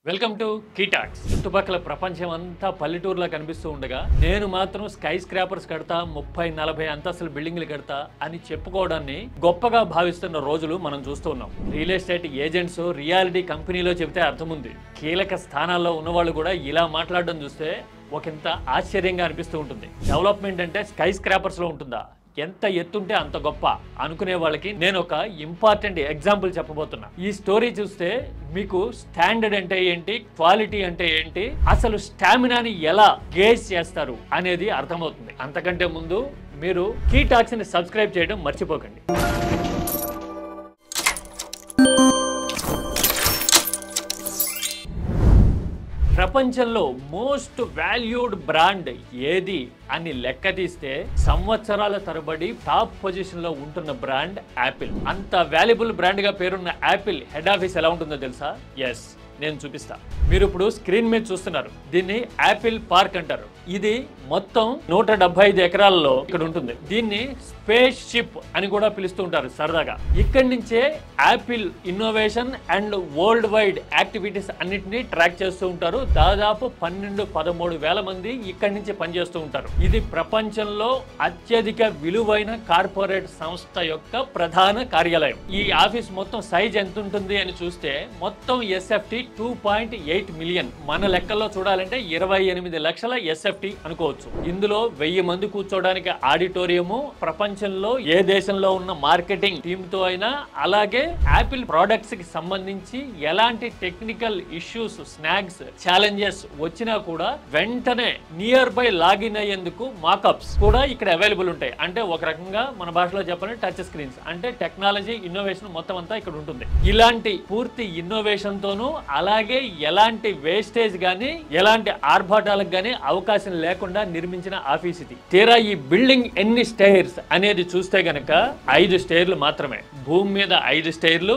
Welcome to కీటాక్స్. చుట్టుపక్కల ప్రపంచం అంతా పల్లెటూరులా కనిపిస్తూ ఉండగా నేను మాత్రం స్కై స్క్రాపర్స్ కడతా 30-40 అంతస్తుల బిల్డింగ్లు కడతా అని చెప్పుకోవడాన్ని గొప్పగా భావిస్తున్న రోజులు మనం చూస్తూ ఉన్నాం. రియల్ ఎస్టేట్ ఏజెంట్స్ రియాలిటీ కంపెనీలో చెబితే అర్థం ఉంది. కీలక స్థానాల్లో ఉన్నవాళ్ళు కూడా ఇలా మాట్లాడడం చూస్తే ఒకంత ఆశ్చర్యంగా అనిపిస్తూ ఉంటుంది. డెవలప్మెంట్ అంటే స్కై స్క్రాపర్స్ లో ఉంటుందా? ఎంత ఎత్తుంటే అంత గొప్ప అనుకునే వాళ్ళకి నేను ఒక ఇంపార్టెంట్ ఎగ్జాంపుల్ చెప్పబోతున్నా. ఈ స్టోరీ చూస్తే మీకు స్టాండర్డ్ అంటే ఏంటి, క్వాలిటీ అంటే ఏంటి, అసలు స్టామినాని ఎలా గేజ్ చేస్తారు అనేది అర్థమవుతుంది. అంతకంటే ముందు మీరు కీటాక్స్ ని సబ్స్క్రైబ్ చేయడం మర్చిపోకండి. ప్రపంచంలో మోస్ట్ వాల్యూడ్ బ్రాండ్ ఏది అని లెక్క తీస్తే సంవత్సరాల తరబడి టాప్ పొజిషన్ లో ఉంటున్న బ్రాండ్ యాపిల్. అంత వాల్యుబుల్ బ్రాండ్ గా పేరున్న యాపిల్ హెడ్ ఆఫీస్ ఎలా ఉంటుందో తెలుసా? ఎస్, నేను చూపిస్తా. మీరు ఇప్పుడు స్క్రీన్ మీద చూస్తున్నారు, దీన్ని యాపిల్ పార్క్ అంటారు. ఇది మొత్తం 175 ఎకరాలలో ఇక్కడ ఉంటుంది. దీన్ని స్పేస్ షిప్ అని కూడా పిలుస్తూ ఉంటారు సరదాగా. ఇక్కడి నుంచే Apple innovation and world wide activities అన్నిటినీ ట్రాక్ చేస్తూ ఉంటారు. దాదాపు 12-13 వేల మంది ఇక్కడి నుంచి పనిచేస్తూ ఉంటారు. ఇది ప్రపంచంలో అత్యధిక విలువైన కార్పొరేట్ సంస్థ యొక్క ప్రధాన కార్యాలయం. ఈ ఆఫీస్ మొత్తం సైజ్ ఎంత ఉంటుంది అని చూస్తే మొత్తం ఎస్ఎఫ్టీ 2.8 మిలియన్. మన లెక్కల్లో చూడాలంటే 28 లక్షల ఎస్ఎఫ్టీ అనుకోవచ్చు. ఇందులో 1000 మంది కూర్చోడానికి ఆడిటోరియము, ప్రపంచంలో ఏ దేశంలో ఉన్న మార్కెటింగ్ టీమ్ తో అయినా, అలాగే యాపిల్ ప్రొడక్ట్స్ కి సంబంధించి ఎలాంటి టెక్నికల్ ఇష్యూస్, స్నాగ్స్, ఛాలెంజెస్ వచ్చినా కూడా వెంటనే నియర్ బై లాగిన్ అయ్యేందుకు మాకప్స్ కూడా ఇక్కడ అవైలబుల్ ఉంటాయి. అంటే ఒక రకంగా మన భాషలో చెప్పాలంటే టచ్ స్క్రీన్స్, అంటే టెక్నాలజీ ఇన్నోవేషన్ మొత్తం అంతా ఇక్కడ ఉంటుంది. ఇలాంటి పూర్తి ఇన్నోవేషన్ తోనూ, అలాగే ఎలాంటి వేస్టేజ్ గానీ ఎలాంటి ఆర్భాటాలకు గానీ అవకాశం లేకుండా నిర్మించిన ఆఫీస్ ఇది. తీరా ఈ బిల్డింగ్ ఎన్ని స్టైర్స్ అనేది చూస్తే గనక 5 స్టైర్లు మాత్రమే. భూమి మీద 5 స్టైర్లు,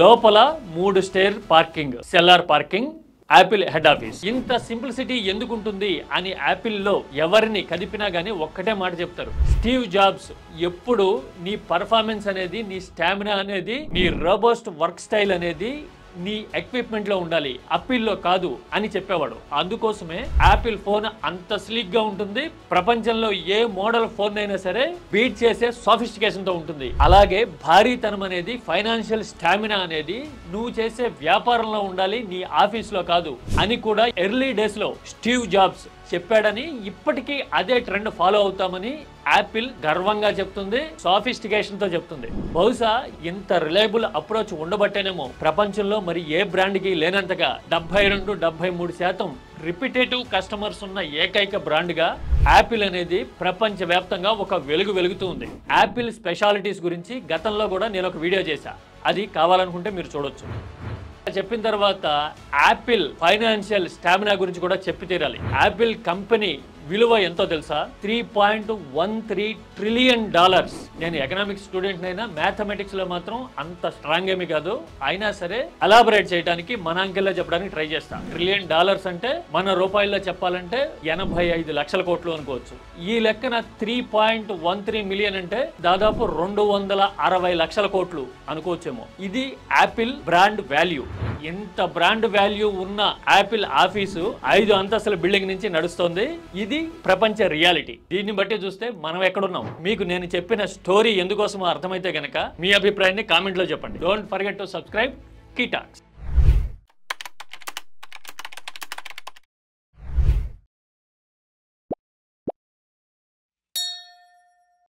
లోపల 3 stair parking, cellar parking. Apple head office ఇంత సింప్లిసిటీ ఎందుకు ఉంటుంది అని యాపిల్లో ఎవరిని కదిపినా గానీ ఒక్కటే మాట చెప్తారు: స్టీవ్ జాబ్స్ ఎప్పుడు నీ పర్ఫార్మెన్స్ అనేది, నీ స్టామినా అనేది, నీ రోబోస్ట్ వర్క్ స్టైల్ అనేది నీ ఎక్విప్మెంట్ లో ఉండాలి, అప్పిల్లో కాదు అని చెప్పేవాడు. అందుకోసమే యాపిల్ ఫోన్ అంత స్లీక్ గా ఉంటుంది. ప్రపంచంలో ఏ మోడల్ ఫోన్ అయినా సరే బీట్ చేసే సోఫిస్టికేషన్ తో ఉంటుంది. అలాగే భారీతనం అనేది, ఫైనాన్షియల్ స్టామినా అనేది నువ్వు చేసే వ్యాపారంలో ఉండాలి, నీ ఆఫీస్ లో కాదు అని కూడా ఎర్లీ డేస్ లో స్టీవ్ జాబ్స్ చెప్పాడని, ఇప్పటికీ అదే ట్రెండ్ ఫాలో అవుతామని యాపిల్ గర్వంగా చెప్తుంది, సోఫిస్టికేషన్ తో చెప్తుంది. బహుశా ఇంత రిలయబుల్ అప్రోచ్ ఉండబట్టేనేమో ప్రపంచంలో మరి ఏ బ్రాండ్ కి లేనంతగా 72-73% రిపిటేటివ్ కస్టమర్స్ ఉన్న ఏకైక బ్రాండ్ గా యాపిల్ అనేది ప్రపంచ వ్యాప్తంగా ఒక వెలుగు వెలుగుతూ ఉంది. యాపిల్ స్పెషాలిటీస్ గురించి గతంలో కూడా నేను ఒక వీడియో చేశా, అది కావాలనుకుంటే మీరు చూడొచ్చు. చెప్పిన తర్వాత యాపిల్ ఫైనాన్షియల్ స్టామినా గురించి కూడా చెప్పి తీరాలి. యాపిల్ కంపెనీ విలువ ఎంతో తెలుసా? $3.13 ట్రిలియన్. నేను ఎకనామిక్స్ స్టూడెంట్ అయినా మ్యాథమెటిక్స్ లో మాత్రం అంత స్ట్రాంగ్ ఏమీ కాదు. అయినా సరే అలాబరేట్ చేయడానికి మన అంకెల్లో చెప్పడానికి ట్రై చేస్తా. $1 ట్రిలియన్ అంటే మన రూపాయల్లో చెప్పాలంటే 85 లక్షల కోట్లు అనుకోవచ్చు. ఈ లెక్కన 3.13 మిలియన్ అంటే దాదాపు 260 లక్షల కోట్లు అనుకోవచ్చేమో. ఇది యాపిల్ బ్రాండ్ వాల్యూ. ఇంత బ్రాండ్ వాల్యూ ఉన్న యాపిల్ ఆఫీసు 5 అంతస్తుల బిల్డింగ్ నుంచి నడుస్తోంది. ఇది ప్రపంచ రియాలిటీ. దీన్ని బట్టి చూస్తే మనం ఎక్కడున్నాం? మీకు నేను చెప్పిన స్టోరీ ఎందుకోసమో అర్థమైతే గనక మీ అభిప్రాయాన్ని కామెంట్ లో చెప్పండి. Don't forget to subscribe కీటాక్స్.